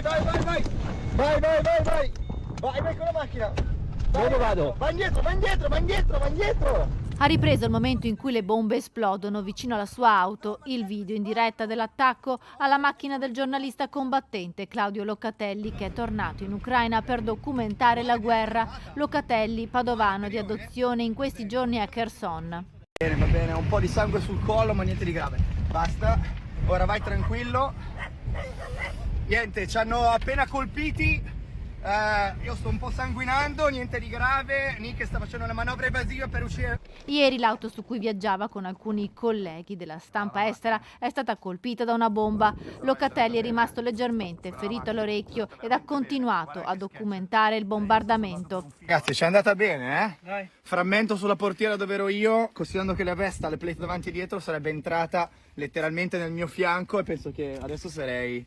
Vai, vai, vai, vai! Vai, vai, vai, vai! Vai con la macchina! Dove vado? Va indietro, va indietro, va indietro, va indietro! Ha ripreso il momento in cui le bombe esplodono vicino alla sua auto, il video in diretta dell'attacco alla macchina del giornalista combattente Claudio Locatelli, che è tornato in Ucraina per documentare la guerra. Locatelli, padovano di adozione, in questi giorni a Kherson. Bene, va bene, un po' di sangue sul collo ma niente di grave. Basta, ora vai tranquillo. Niente, ci hanno appena colpiti. Io sto un po' sanguinando, niente di grave. Nick sta facendo una manovra evasiva per uscire. Ieri l'auto su cui viaggiava con alcuni colleghi della stampa estera è stata colpita da una bomba. Locatelli è rimasto leggermente ferito all'orecchio ed ha continuato a documentare il bombardamento. Ragazzi, ci è andata bene, eh? Frammento sulla portiera dove ero io, considerando che la Vesta, le plate davanti e dietro, sarebbe entrata letteralmente nel mio fianco e penso che adesso sarei...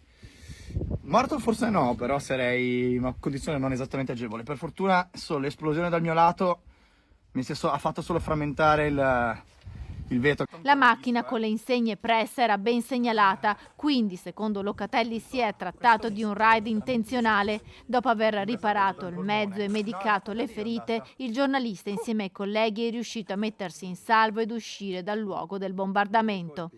morto forse no, però sarei in una condizione non esattamente agevole. Per fortuna solo l'esplosione dal mio lato ha fatto solo frammentare il vetro. La macchina con le insegne presse era ben segnalata, quindi secondo Locatelli si è trattato di un raid intenzionale. Dopo aver riparato il mezzo e medicato le ferite, il giornalista insieme ai colleghi è riuscito a mettersi in salvo ed uscire dal luogo del bombardamento.